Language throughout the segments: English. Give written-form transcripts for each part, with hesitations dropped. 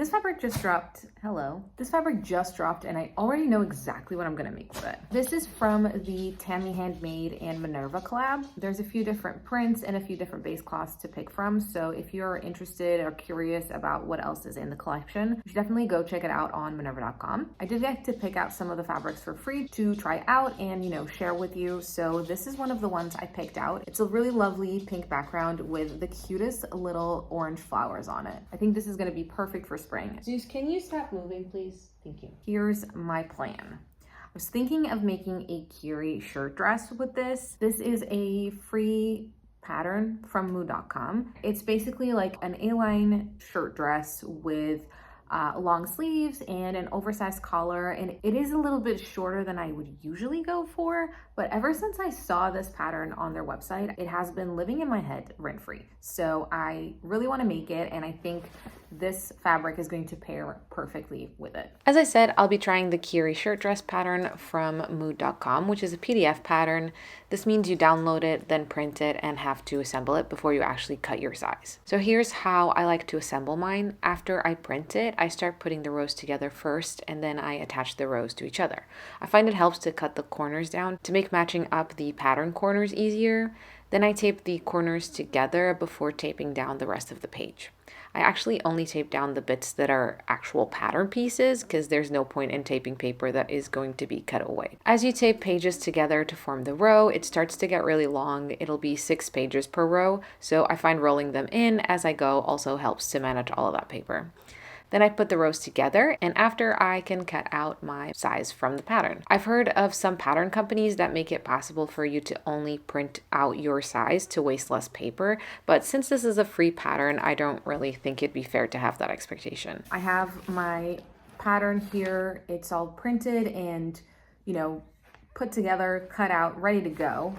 This fabric just dropped. Hello. This fabric just dropped and I already know exactly what I'm gonna make with it. This is from the Tammy Handmade and Minerva collab. There's a few different prints and a few different base cloths to pick from. So if you're interested or curious about what else is in the collection, you should definitely go check it out on Minerva.com. I did get to pick out some of the fabrics for free to try out and, share with you. So this is one of the ones I picked out. It's a really lovely pink background with the cutest little orange flowers on it. I think this is gonna be perfect for spring. Zeus, can you stop moving, please? Thank you. Here's my plan. I was thinking of making a Kiri shirt dress with this. This is a free pattern from moo.com. It's basically like an A-line shirt dress with long sleeves and an oversized collar, and it is a little bit shorter than I would usually go for, but ever since I saw this pattern on their website, it has been living in my head rent-free. So I really want to make it, and I think this fabric is going to pair perfectly with it. As I said, I'll be trying the Kiri shirt dress pattern from moo.com, which is a PDF pattern. This means you download it, then print it, and have to assemble it before you actually cut your size. So here's how I like to assemble mine. After I print it, I start putting the rows together first, and then I attach the rows to each other. I find it helps to cut the corners down to make matching up the pattern corners easier. Then I tape the corners together before taping down the rest of the page. I actually only tape down the bits that are actual pattern pieces because there's no point in taping paper that is going to be cut away. As you tape pages together to form the row, it starts to get really long. It'll be 6 pages per row, so I find rolling them in as I go also helps to manage all of that paper. Then I put the rows together, and after I can cut out my size from the pattern. I've heard of some pattern companies that make it possible for you to only print out your size to waste less paper, but since this is a free pattern, I don't really think it'd be fair to have that expectation. I have my pattern here. It's all printed and, put together, cut out, ready to go.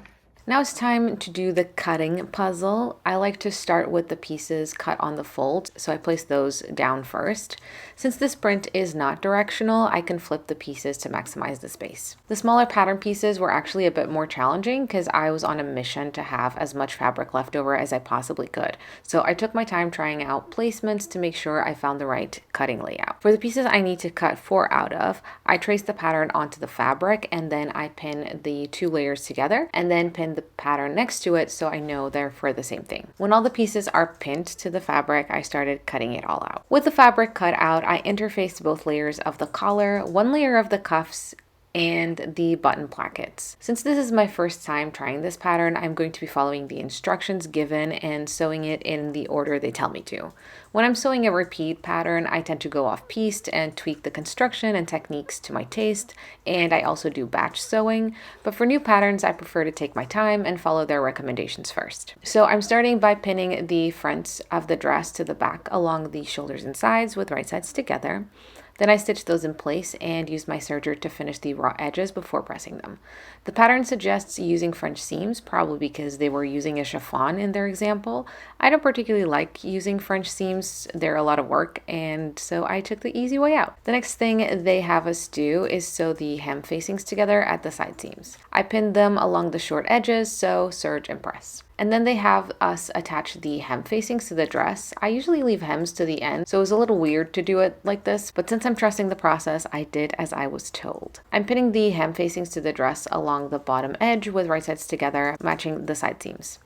Now it's time to do the cutting puzzle. I like to start with the pieces cut on the fold, so I place those down first. Since this print is not directional, I can flip the pieces to maximize the space. The smaller pattern pieces were actually a bit more challenging because I was on a mission to have as much fabric left over as I possibly could. So I took my time trying out placements to make sure I found the right cutting layout. For the pieces I need to cut 4 out of, I trace the pattern onto the fabric and then I pin the 2 layers together and then pin the pattern next to it so I know they're for the same thing. When all the pieces are pinned to the fabric, I started cutting it all out. With the fabric cut out, I interfaced both layers of the collar, 1 layer of the cuffs, and the button plackets. Since this is my first time trying this pattern, I'm going to be following the instructions given and sewing it in the order they tell me to. When I'm sewing a repeat pattern, I tend to go off-piste and tweak the construction and techniques to my taste, and I also do batch sewing, but for new patterns, I prefer to take my time and follow their recommendations first. So I'm starting by pinning the fronts of the dress to the back along the shoulders and sides with right sides together. Then I stitch those in place and use my serger to finish the raw edges before pressing them. The pattern suggests using French seams, probably because they were using a chiffon in their example. I don't particularly like using French seams, they're a lot of work, and so I took the easy way out. The next thing they have us do is sew the hem facings together at the side seams. I pinned them along the short edges, so serge and press. And then they have us attach the hem facings to the dress. I usually leave hems to the end, so it was a little weird to do it like this, but since I'm trusting the process, I did as I was told. I'm pinning the hem facings to the dress along the bottom edge with right sides together, matching the side seams.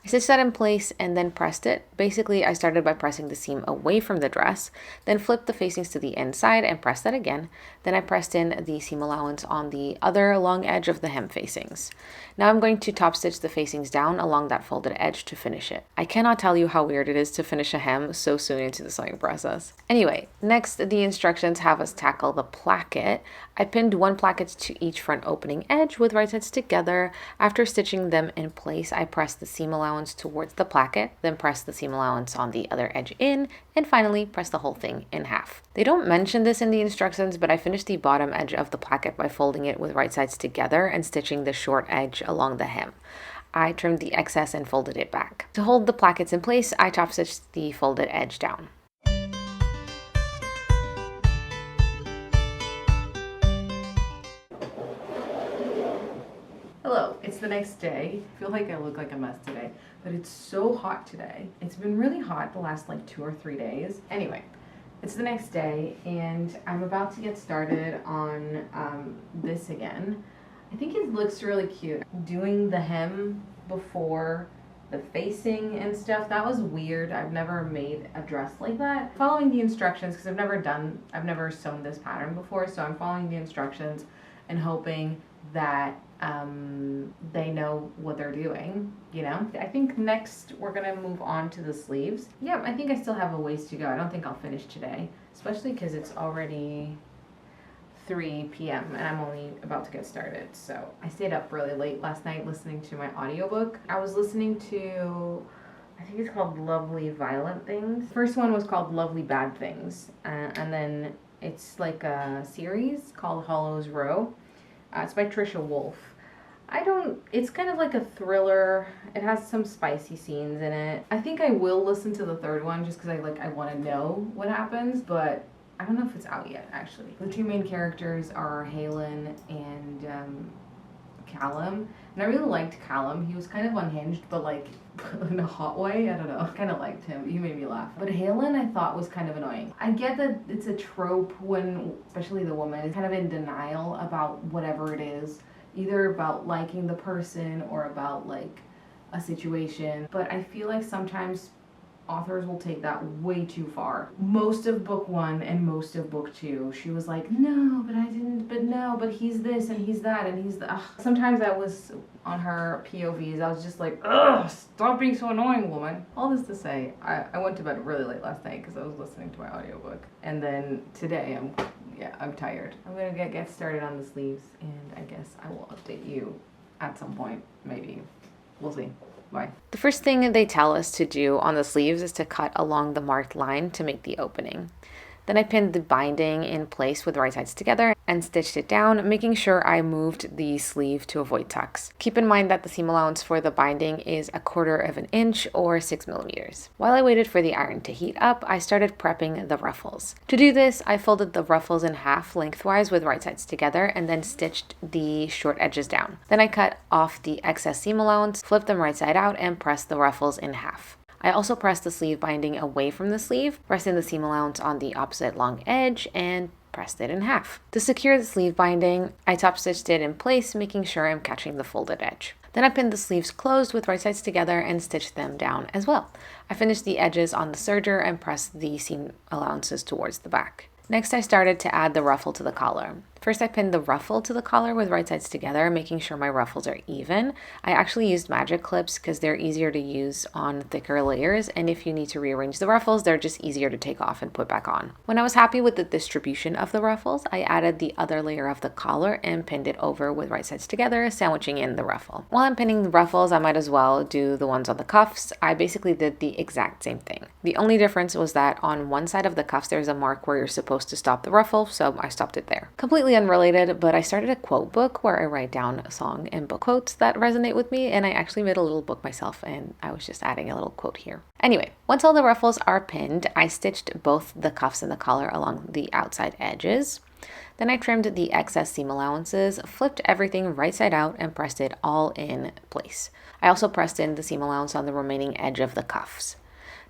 I stitched that in place and then pressed it. Basically, I started by pressing the seam away from the dress, then flipped the facings to the inside and pressed that again. Then I pressed in the seam allowance on the other long edge of the hem facings. Now I'm going to top stitch the facings down along that folded edge to finish it. I cannot tell you how weird it is to finish a hem so soon into the sewing process. Anyway, next the instructions have us tackle the placket. I pinned 1 placket to each front opening edge with right sides together. After stitching them in place, I pressed the seam allowance towards the placket, then press the seam allowance on the other edge in, and finally press the whole thing in half. They don't mention this in the instructions, but I finished the bottom edge of the placket by folding it with right sides together and stitching the short edge along the hem. I trimmed the excess and folded it back. To hold the plackets in place, I top stitched the folded edge down. Hello, it's the next day. I feel like I look like a mess today, but it's so hot today. It's been really hot the last like 2 or 3 days. Anyway, It's the next day and I'm about to get started on this again. I think it looks really cute. Doing the hem before the facing and stuff, that was weird. I've never made a dress like that. Following the instructions, because I've never sewn this pattern before, so I'm following the instructions and hoping that they know what they're doing, you know? I think next we're gonna move on to the sleeves. Yeah, I think I still have a ways to go. I don't think I'll finish today, especially because it's already 3 p.m. and I'm only about to get started. So I stayed up really late last night listening to my audiobook. I was listening to, I think it's called Lovely Violent Things. The first one was called Lovely Bad Things, and then it's like a series called Hollow's Row. It's by Trisha Wolfe. It's kind of like a thriller. It has some spicy scenes in it. I think I will listen to the third one just because I want to know what happens, but I don't know if it's out yet, actually. The two main characters are Halen and Callum. And I really liked Callum. He was kind of unhinged, but like in a hot way. I don't know. I kind of liked him. He made me laugh. But Halen I thought was kind of annoying. I get that it's a trope when, especially the woman, is kind of in denial about whatever it is. Either about liking the person or about like a situation. But I feel like sometimes authors will take that way too far. Most of book 1 and most of book 2, she was like, no, but I didn't, but no, but he's this and he's that and he's the. Ugh. Sometimes I was on her POVs, I was just like, ugh, stop being so annoying, woman. All this to say, I went to bed really late last night because I was listening to my audiobook. And then today, I'm tired. I'm gonna get started on the sleeves and I guess I will update you at some point, maybe. We'll see. Bye. The first thing they tell us to do on the sleeves is to cut along the marked line to make the opening. Then I pinned the binding in place with right sides together and stitched it down, making sure I moved the sleeve to avoid tucks. Keep in mind that the seam allowance for the binding is 1/4 inch or 6 millimeters. While I waited for the iron to heat up, I started prepping the ruffles. To do this, I folded the ruffles in half lengthwise with right sides together and then stitched the short edges down. Then I cut off the excess seam allowance, flipped them right side out, and pressed the ruffles in half. I also pressed the sleeve binding away from the sleeve, pressing the seam allowance on the opposite long edge and pressed it in half. To secure the sleeve binding, I top stitched it in place, making sure I'm catching the folded edge. Then I pinned the sleeves closed with right sides together and stitched them down as well. I finished the edges on the serger and pressed the seam allowances towards the back. Next, I started to add the ruffle to the collar. First, I pinned the ruffle to the collar with right sides together, making sure my ruffles are even. I actually used magic clips because they're easier to use on thicker layers, and if you need to rearrange the ruffles, they're just easier to take off and put back on. When I was happy with the distribution of the ruffles, I added the other layer of the collar and pinned it over with right sides together, sandwiching in the ruffle. While I'm pinning the ruffles, I might as well do the ones on the cuffs. I basically did the exact same thing. The only difference was that on one side of the cuffs, there's a mark where you're supposed to stop the ruffle, so I stopped it there. Completely unrelated, but I started a quote book where I write down song and book quotes that resonate with me, and I actually made a little book myself, and I was just adding a little quote here. Anyway, once all the ruffles are pinned, I stitched both the cuffs and the collar along the outside edges. Then I trimmed the excess seam allowances, flipped everything right side out, and pressed it all in place. I also pressed in the seam allowance on the remaining edge of the cuffs.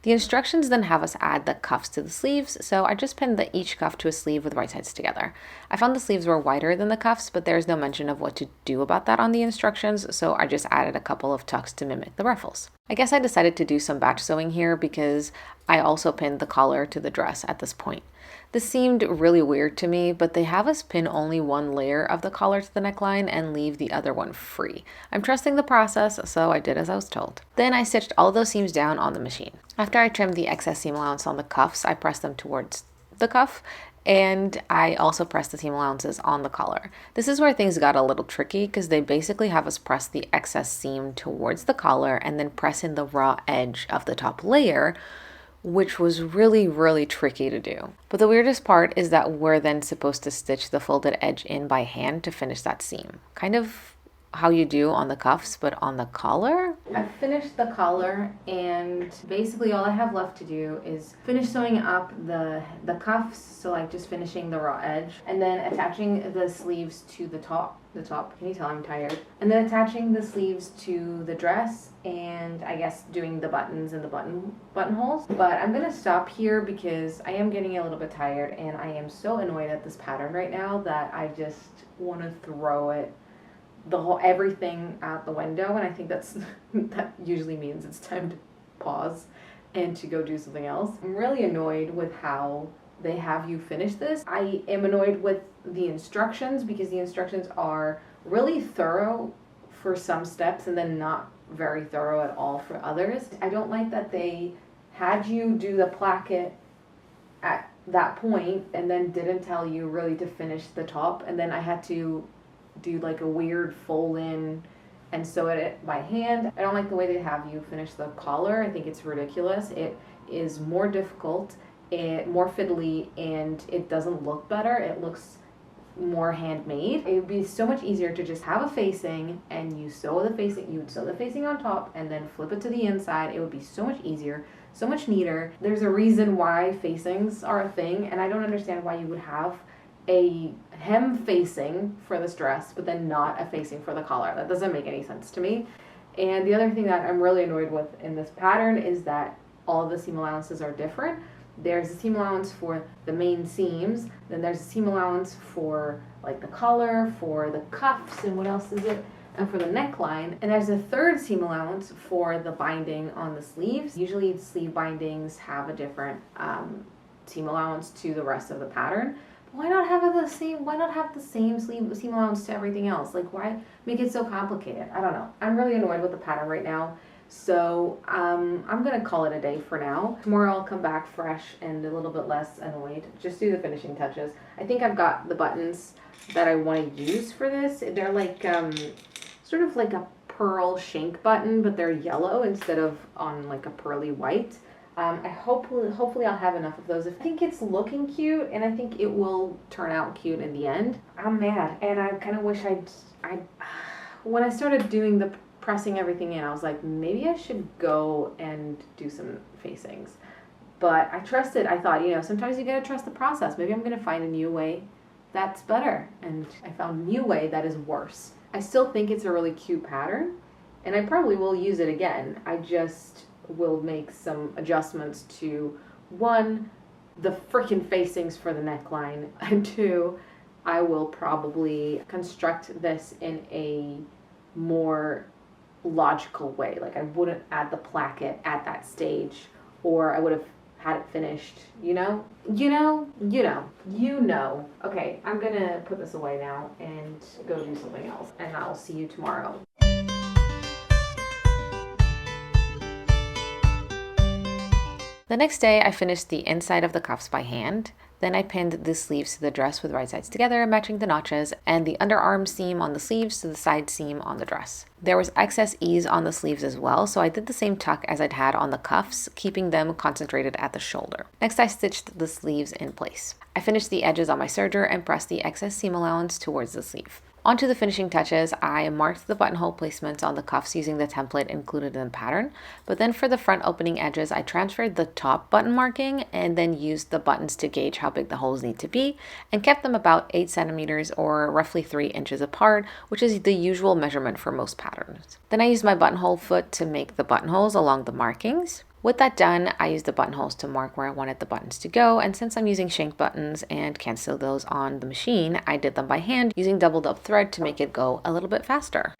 The instructions then have us add the cuffs to the sleeves, so I just pinned each cuff to a sleeve with right sides together. I found the sleeves were wider than the cuffs, but there's no mention of what to do about that on the instructions, so I just added a couple of tucks to mimic the ruffles. I guess I decided to do some batch sewing here because I also pinned the collar to the dress at this point. This seemed really weird to me, but they have us pin only one layer of the collar to the neckline and leave the other one free. I'm trusting the process, so I did as I was told. Then I stitched all of those seams down on the machine. After I trimmed the excess seam allowance on the cuffs, I pressed them towards the cuff, and I also pressed the seam allowances on the collar. This is where things got a little tricky because they basically have us press the excess seam towards the collar and then press in the raw edge of the top layer, which was really, really tricky to do. But the weirdest part is that we're then supposed to stitch the folded edge in by hand to finish that seam. Kind of how you do on the cuffs, but on the collar. I finished the collar, and basically all I have left to do is finish sewing up the cuffs, so like just finishing the raw edge, and then attaching the sleeves to the top. Can you tell I'm tired? And then attaching the sleeves to the dress, and I guess doing the buttons and the buttonholes. But I'm gonna stop here because I am getting a little bit tired, and I am so annoyed at this pattern right now that I just want to throw everything out the window. And I think that usually means it's time to pause and to go do something else. I'm really annoyed with how they have you finish this. I am annoyed with the instructions because the instructions are really thorough for some steps and then not very thorough at all for others. I don't like that they had you do the placket at that point and then didn't tell you really to finish the top, and then I had to do like a weird fold in and sew it by hand. I don't like the way they have you finish the collar. I think it's ridiculous. It is more difficult, more fiddly, and it doesn't look better. It looks more handmade. It would be so much easier to just have a facing and you would sew the facing on top and then flip it to the inside. It would be so much easier, so much neater. There's a reason why facings are a thing, and I don't understand why you would have a hem facing for this dress but then not a facing for the collar. That doesn't make any sense to me. And the other thing that I'm really annoyed with in this pattern is that all of the seam allowances are different. There's a seam allowance for the main seams, then there's a seam allowance for like the collar, for the cuffs, and what else is it? And for the neckline. And there's a third seam allowance for the binding on the sleeves. Usually the sleeve bindings have a different seam allowance to the rest of the pattern. But why not have the same seam allowance to everything else? Like, why make it so complicated? I don't know. I'm really annoyed with the pattern right now. So I'm gonna call it a day for now. Tomorrow I'll come back fresh and a little bit less annoyed. Just do the finishing touches. I think I've got the buttons that I want to use for this. They're like sort of like a pearl shank button, but they're yellow instead of on like a pearly white. Hopefully I'll have enough of those. I think it's looking cute, and I think it will turn out cute in the end. I'm mad, and I kind of wish when I started doing the pressing everything in, I was like, maybe I should go and do some facings. But I trusted. I thought, sometimes you gotta trust the process. Maybe I'm gonna find a new way that's better. And I found a new way that is worse. I still think it's a really cute pattern, and I probably will use it again. I just will make some adjustments to, one, the freaking facings for the neckline, and two, I will probably construct this in a more logical way. Like, I wouldn't add the placket at that stage, or I would have had it finished, Okay, I'm gonna put this away now and go do something else, and I'll see you tomorrow. The next day, I finished the inside of the cuffs by hand. Then I pinned the sleeves to the dress with right sides together, matching the notches, and the underarm seam on the sleeves to the side seam on the dress. There was excess ease on the sleeves as well, so I did the same tuck as I'd had on the cuffs, keeping them concentrated at the shoulder. Next, I stitched the sleeves in place. I finished the edges on my serger and pressed the excess seam allowance towards the sleeve. Onto the finishing touches, I marked the buttonhole placements on the cuffs using the template included in the pattern, but then for the front opening edges, I transferred the top button marking and then used the buttons to gauge how big the holes need to be and kept them about 8 centimeters or roughly 3 inches apart, which is the usual measurement for most patterns. Then I used my buttonhole foot to make the buttonholes along the markings. With that done, I used the buttonholes to mark where I wanted the buttons to go, and since I'm using shank buttons and can't sew those on the machine, I did them by hand using doubled up thread to make it go a little bit faster.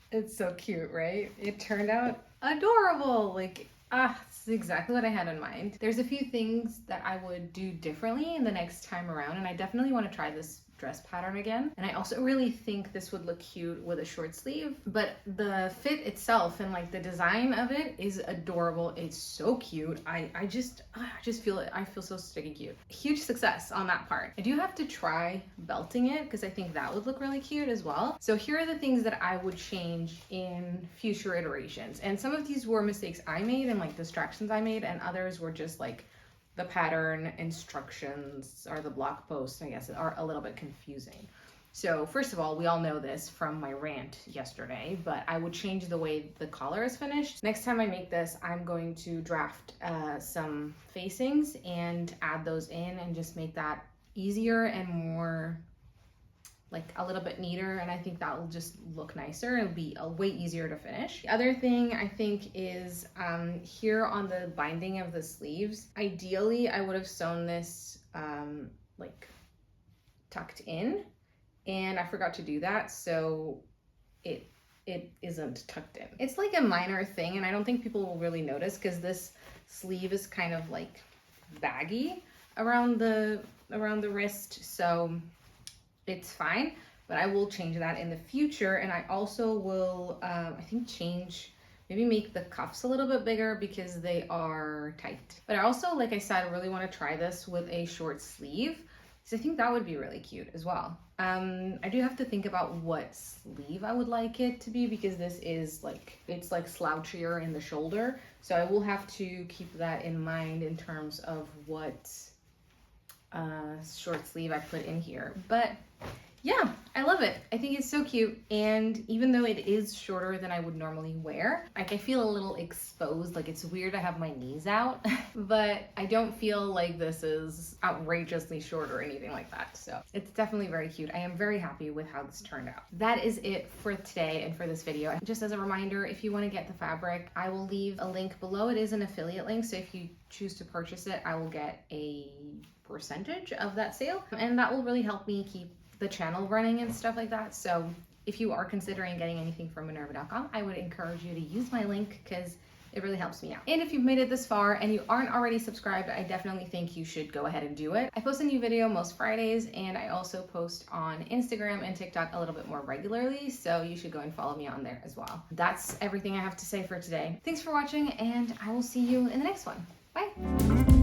It's so cute, right? It turned out adorable. Like, this is exactly what I had in mind. There's a few things that I would do differently in the next time around, and I definitely want to try this dress pattern again. And I also really think this would look cute with a short sleeve, but the fit itself and like the design of it is adorable. It's so cute. I just feel it. I feel so sticky cute. Huge success on that part. I do have to try belting it because I think that would look really cute as well. So here are the things that I would change in future iterations. And some of these were mistakes I made and like distractions I made, and others were just like the pattern instructions or the blog posts, I guess, are a little bit confusing. So first of all, we all know this from my rant yesterday, but I would change the way the collar is finished. Next time I make this, I'm going to draft some facings and add those in and just make that easier and more like a little bit neater, and I think that will just look nicer. It'll be way easier to finish. The other thing I think is here on the binding of the sleeves, ideally I would have sewn this like tucked in, and I forgot to do that, so it isn't tucked in. It's like a minor thing, and I don't think people will really notice because this sleeve is kind of like baggy around the wrist, so it's fine, but I will change that in the future. And I also will, I think maybe make the cuffs a little bit bigger because they are tight. But I also, like I said, really want to try this with a short sleeve because I think that would be really cute as well. I do have to think about what sleeve I would like it to be because this is like, it's like slouchier in the shoulder. So I will have to keep that in mind in terms of what short sleeve I put in here. But yeah, I love it. I think it's so cute, and even though it is shorter than I would normally wear, like I feel a little exposed, like it's weird to have my knees out, but I don't feel like this is outrageously short or anything like that. So it's definitely very cute. I am very happy with how this turned out. That is it for today and for this video. Just as a reminder, if you want to get the fabric, I will leave a link below. It is an affiliate link, so if you choose to purchase it, I will get a percentage of that sale, and that will really help me keep the channel running and stuff like that. So if you are considering getting anything from Minerva.com, I would encourage you to use my link because it really helps me out. And if you've made it this far and you aren't already subscribed, I definitely think you should go ahead and do it. I post a new video most Fridays, and I also post on Instagram and TikTok a little bit more regularly, so you should go and follow me on there as well. That's everything I have to say for today. Thanks for watching, and I will see you in the next one. Bye.